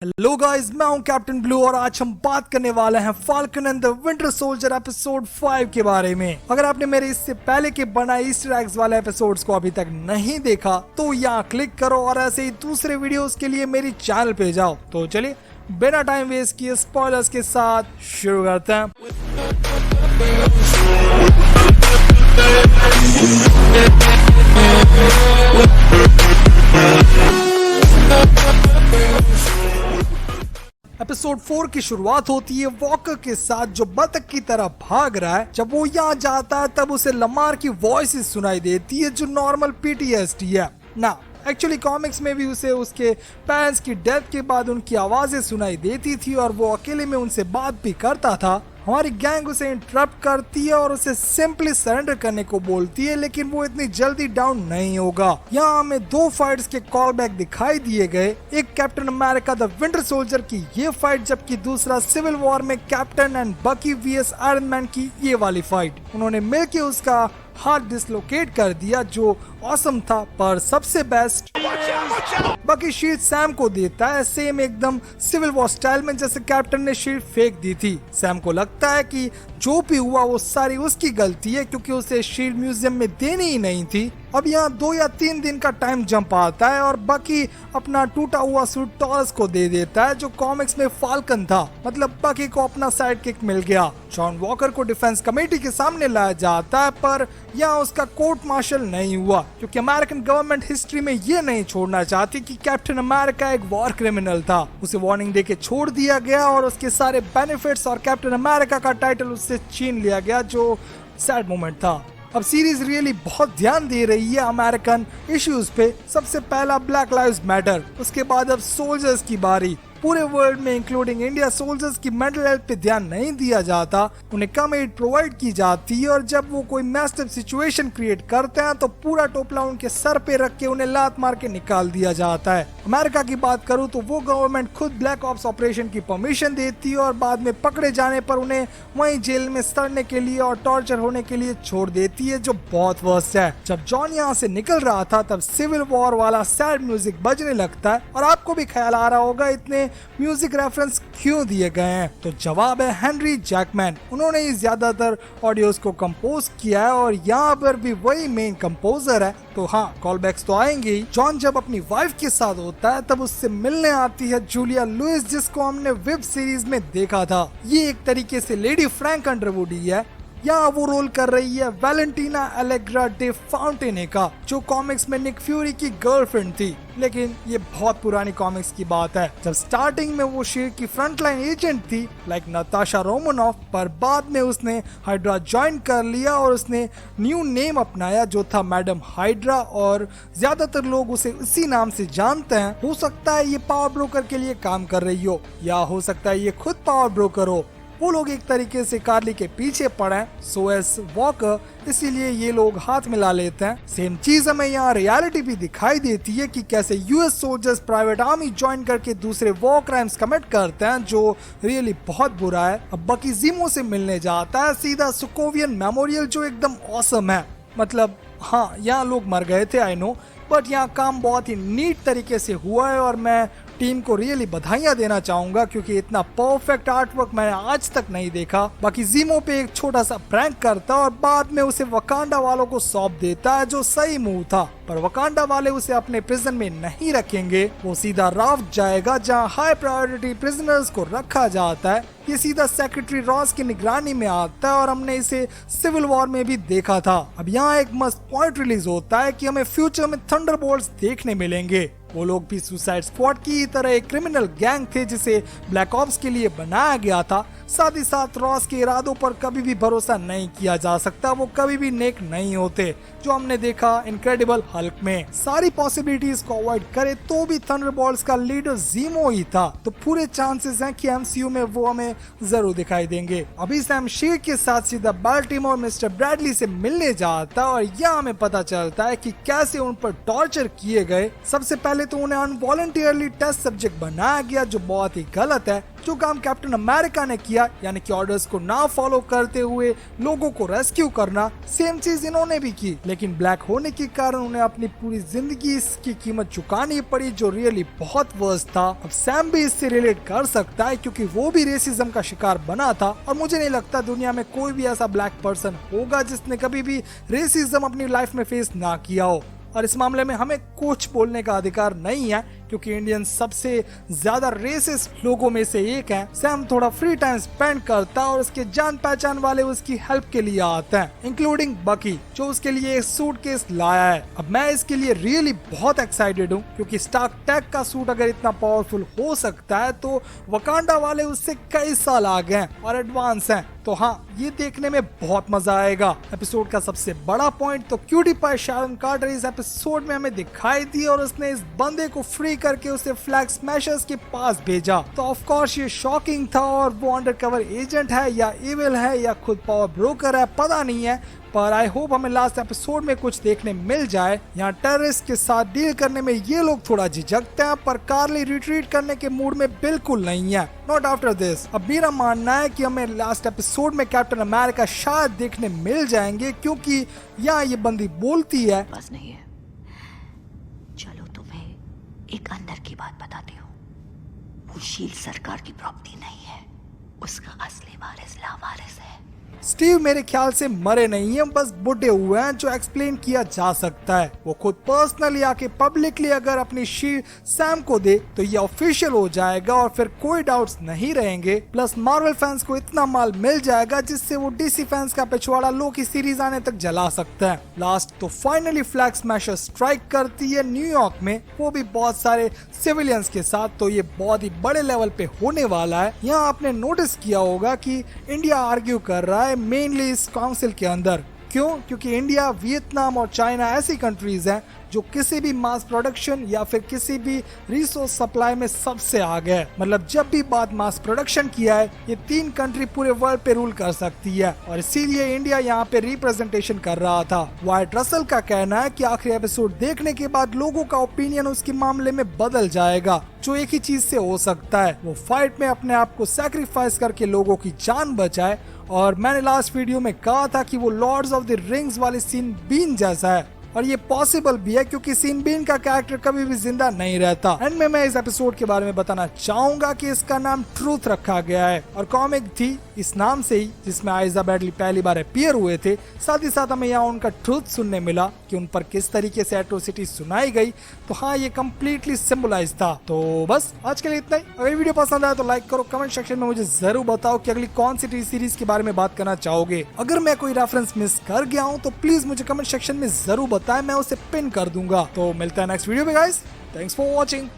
Hello guys, मैं हूं captain blue और आज हम बात करने वाले हैं falcon and the winter soldier episode 5 के बारे में। अगर आपने मेरे इससे पहले के बनाए ईस्टर एग्स वाले एपिसोड्स को अभी तक नहीं देखा तो यहाँ क्लिक करो और ऐसे ही दूसरे वीडियोस के लिए मेरी चैनल पे जाओ। तो चलिए बिना टाइम वेस्ट किए स्पॉयलर्स के साथ शुरू करते हैं। एपिसोड 4 की शुरुआत होती है वॉकर के साथ जो बतख की तरह भाग रहा है। जब वो यहाँ जाता है तब उसे लमार की वॉइस सुनाई देती है जो नॉर्मल पीटीएसडी है ना। एक्चुअली कॉमिक्स में भी उसे उसके पेरेंट्स की डेथ के बाद उनकी आवाजें सुनाई देती थी और वो अकेले में उनसे बात भी करता था। हमारी गैंग उसे इंटरप्ट करती है और उसे सिंपली सरेंडर करने को बोलती है, लेकिन वो इतनी जल्दी डाउन नहीं होगा। यहाँ हमें दो फाइट्स के कॉल बैक दिखाई दिए गए, एक captain America the winter soldier की ये फाइट, जबकि दूसरा सिविल वॉर में कैप्टन एंड बकी वीएस आयरन मैन की ये वाली फाइट। उन्होंने मिलकर उसका हार्ट डिसलोकेट कर दिया जो ऑसम था, पर सबसे बेस्ट बकी शील्ड सैम को देता है, सेम एकदम सिविल वॉर स्टाइल में जैसे कैप्टन ने शील्ड फेंक दी थी। सैम को लगता है कि जो भी हुआ वो सारी उसकी गलती है क्योंकि उसे शील्ड म्यूजियम में देनी ही नहीं थी। अब यहाँ 2 या 3 दिन का टाइम जंप आता है और बकी अपना टूटा हुआ सूट टॉरस को दे देता है जो कॉमिक्स में फाल्कन था। मतलब बकी को अपना साइड किक मिल गया। जॉन वॉकर को डिफेंस कमेटी के सामने लाया जाता है, पर यहाँ उसका कोर्ट मार्शल नहीं हुआ क्योंकि अमेरिकन गवर्नमेंट हिस्ट्री में ये नहीं छोड़ना चाहती कि कैप्टन अमेरिका एक वॉर क्रिमिनल था। उसे वार्निंग देके छोड़ दिया गया और उसके सारे बेनिफिट्स और कैप्टन अमेरिका का टाइटल उससे छीन लिया गया, जो सैड मोमेंट था। अब सीरीज रियली बहुत ध्यान दे रही है अमेरिकन इश्यूज पे। सबसे पहला ब्लैक लाइव्स मैटर, उसके बाद अब सोल्जर्स की बारी। पूरे वर्ल्ड में इंक्लूडिंग इंडिया सोल्जर्स की मेंटल हेल्थ पे ध्यान नहीं दिया जाता, उन्हें कम एड प्रोवाइड की जाती है और जब वो कोई मैसिव सिचुएशन क्रिएट करते हैं तो पूरा टोपला उनके सर पे रख के उन्हें लात मार के निकाल दिया जाता है। अमेरिका की बात करूं तो वो गवर्नमेंट खुद ब्लैक ऑप्स ऑपरेशन की परमिशन देती है और बाद में पकड़े जाने पर उन्हें वहीं जेल में सड़ने के लिए और टॉर्चर होने के लिए छोड़ देती है, जो बहुत वर्स्ट है। जब जॉन यहाँ से निकल रहा था तब सिविल वॉर वाला सैड म्यूजिक बजने लगता है और आपको भी ख्याल आ रहा होगा इतने म्यूजिक रेफरेंस क्यों दिए गए हैं। तो जवाब है हेनरी जैकमैन। उन्होंने ही ज्यादातर ऑडियोज को कंपोज किया है और यहाँ पर भी वही मेन कंपोजर है। तो हाँ, कॉल बैक्स तो आएंगे ही। जॉन जब अपनी वाइफ के साथ होता है तब उससे मिलने आती है जूलिया लुइस, जिसको हमने वेब सीरीज में देखा था। ये एक तरीके से लेडी फ्रैंक अंडरवुड ही है। यहाँ वो रोल कर रही है वैलेंटीना एलेग्रा डे फाउंटेने का, जो कॉमिक्स में निक फ्यूरी की गर्लफ्रेंड थी, लेकिन ये बहुत पुरानी कॉमिक्स की बात है। जब स्टार्टिंग में वो शील्ड की फ्रंटलाइन एजेंट थी लाइक नताशा रोमनॉफ, पर बाद में उसने हाइड्रा ज्वाइन कर लिया और उसने न्यू नेम अपनाया जो था मैडम हाइड्रा, और ज्यादातर लोग उसे इसी नाम से जानते हैं। हो सकता है ये पावर ब्रोकर के लिए काम कर रही हो या हो सकता है ये खुद पावर ब्रोकर हो। वो लोग एक तरीके से कार्ली के पीछे पड़े सो एस वॉकर, इसीलिए ये लोग हाथ मिला लेते हैं। सेम चीज हमें यहाँ रियलिटी भी दिखाई देती है कि कैसे US soldiers private army join करके दूसरे वॉर क्राइम्स कमिट करते हैं, जो रियली बहुत बुरा है। अब बकी जीमो से मिलने जाता है सीधा सुकोवियन मेमोरियल, जो एकदम ऑसम है। मतलब हाँ, यहाँ लोग मर गए थे आई नो, बट यहाँ काम बहुत ही नीट तरीके से हुआ है और मैं टीम को रियली बधाइयां देना चाहूंगा क्योंकि इतना परफेक्ट आर्ट वर्क मैंने आज तक नहीं देखा। बाकी जीमो पे एक छोटा सा प्रैंक करता और बाद में उसे वकांडा वालों को सौंप देता है, जो सही मूव था, पर वकांडा वाले उसे अपने प्रिजन में नहीं रखेंगे। वो सीधा राफ्ट जाएगा जहां हाई प्रायोरिटी प्रिजनर्स को रखा जाता है। ये सीधा सेक्रेटरी रॉस की निगरानी में आता है और हमने इसे सिविल वॉर में भी देखा था। अब यहाँ एक मस्त पॉइंट रिलीज होता है कि हमें फ्यूचर में थंडरबोल्ट्स देखने मिलेंगे। वो लोग भी सुसाइड स्क्वाड की तरह एक क्रिमिनल गैंग थे जिसे ब्लैक ऑप्स के लिए बनाया गया था। साथ ही साथ रॉस के इरादों पर कभी भी भरोसा नहीं किया जा सकता, वो कभी भी नेक नहीं होते, जो हमने देखा इनक्रेडिबल हल्क में। सारी पॉसिबिलिटीज को अवॉइड करे तो भी थंडरबोल्ट्स का लीडर जीमो ही था, तो पूरे चांसेस हैं कि एमसीयू में वो हमें जरूर दिखाई देंगे। अभी सैम शील्ड के साथ सीधा बाल्टीमोर मिस्टर ब्रैडली से मिलने जाता है और यहाँ हमें पता चलता है कि कैसे उन पर टॉर्चर किए गए। सबसे पहले तो उन्हें अनवॉलंटियरली टेस्ट सब्जेक्ट बनाया गया, जो बहुत ही गलत है जो काम कैप्टन अमेरिका ने किया, यानी कि ऑर्डर्स को ना फॉलो करते हुए लोगों को रेस्क्यू करना, सेम चीज इन्होंने भी की। लेकिन ब्लैक होने के कारण उन्हें अपनी पूरी जिंदगी इसकी कीमत चुकानी पड़ी, जो रियली बहुत वर्स्ट था। अब सैम भी इससे रिलेट कर सकता है क्योंकि वो भी रेसिज्म का शिकार बना था, और मुझे नहीं लगता दुनिया में कोई भी ऐसा ब्लैक पर्सन होगा जिसने कभी भी रेसिज्म अपनी लाइफ में फेस ना किया हो। और इस मामले में हमें कुछ बोलने का अधिकार नहीं है क्योंकि इंडियन सबसे ज्यादा रेसिस्ट लोगों में से एक है। सैम थोड़ा फ्री टाइम स्पेंड करता है और उसके जान पहचान वाले उसकी हेल्प के लिए आते हैं, इंक्लूडिंग बकी जो उसके लिए एक सूटकेस लाया है। अब मैं इसके लिए रियली बहुत एक्साइटेड हूँ क्योंकि स्टार्क टेक का सूट अगर इतना पावरफुल हो सकता है तो वकांडा वाले उससे कई साल आगे हैं और एडवांस हैं। तो हाँ, ये देखने में बहुत मजा आएगा। एपिसोड का सबसे बड़ा पॉइंट तो क्यूटी पाई शारन कार्टर इस एपिसोड में हमें दिखाई दी और उसने इस बंदे को फ्री करके उसे फ्लैग स्मैशर्स के पास भेजा। तो ऑफ कोर्स ये शॉकिंग था और वो अंडरकवर एजेंट है या इविल है या खुद पावर ब्रोकर है, पता नहीं है, पर आई होप हमें लास्ट एपिसोड में कुछ देखने मिल जाए। यहाँ टेररिस्ट के साथ डील करने में ये लोग थोड़ा झिझकते हैं, पर कार्ली रिट्रीट करने के मूड में बिल्कुल नहीं है, नॉट आफ्टर दिस। अब मेरा मानना है कि हमें लास्ट एपिसोड में कैप्टन अमेरिका शायद देखने मिल जाएंगे क्योंकि यहाँ ये बंदी बोलती है, बस नहीं है, चलो तुम्हें एक अंदर की बात बताती हूँ। वो शील सरकार की प्रॉपर्टी नहीं है, उसका असली वारिस लावारिस है। स्टीव मेरे ख्याल से मरे नहीं है, बस बुढ़े हुए हैं, जो एक्सप्लेन किया जा सकता है। वो खुद पर्सनली आके पब्लिकली अगर अपनी शील्ड सैम को दे तो ये ऑफिशियल हो जाएगा और फिर कोई डाउट्स नहीं रहेंगे। प्लस मार्वल फैंस को इतना माल मिल जाएगा जिससे वो डीसी फैंस का पिछवाड़ा लोकी सीरीज आने तक जला सकता है। लास्ट तो फाइनली फ्लैग स्मैशर स्ट्राइक करती है न्यूयॉर्क में, वो भी बहुत सारे सिविलियंस के साथ, तो ये बहुत ही बड़े लेवल पे होने वाला है। यहाँ आपने नोटिस किया होगा कि इंडिया आर्ग्यू कर रहा है मेनली इस काउंसिल के अंदर। क्यों? क्योंकि इंडिया, वियतनाम और चाइना ऐसी कंट्रीज हैं जो किसी भी मास प्रोडक्शन या फिर किसी भी रिसोर्स सप्लाई में सबसे आगे है। मतलब जब भी बात मास प्रोडक्शन किया है, ये तीन कंट्री पूरे वर्ल्ड पे रूल कर सकती है और इसीलिए इंडिया यहाँ पे रिप्रेजेंटेशन कर रहा था। वाइट रसल का कहना है कि आखिरी एपिसोड देखने के बाद लोगों का ओपिनियन उसके मामले में बदल जाएगा, जो एक ही चीज से हो सकता है, वो फाइट में अपने आप को सैक्रिफाइस करके लोगों की जान बचाए। और मैंने लास्ट वीडियो में कहा था कि वो लॉर्ड्स ऑफ द रिंग्स वाले सीन बीन जैसा है, और ये पॉसिबल भी है क्योंकि सीन बीन का कैरेक्टर कभी भी जिंदा नहीं रहता। एंड में मैं इस एपिसोड के बारे में बताना चाहूंगा कि इसका नाम ट्रूथ रखा गया है और कॉमिक थी इस नाम से ही जिसमें आइजा बैडली पहली बार अपीयर हुए थे। साथ ही साथ हमें यहाँ उनका ट्रूथ सुनने मिला कि उन पर किस तरीके से एट्रोसिटी सुनाई गई। तो हाँ, ये कम्प्लीटली सिंबलाइज था। तो बस आज के लिए इतना ही। अगर वीडियो पसंद आया तो लाइक करो, कमेंट सेक्शन में मुझे जरूर बताओ कि अगली कौन सी टीवी सीरीज के बारे में बात करना चाहोगे। अगर मैं कोई रेफरेंस मिस कर गया हूँ तो प्लीज मुझे कमेंट सेक्शन में जरूर बताएं, मैं उसे पिन कर दूंगा। तो मिलता है नेक्स्ट वीडियो में गाइस, थैंक्स फॉर वॉचिंग।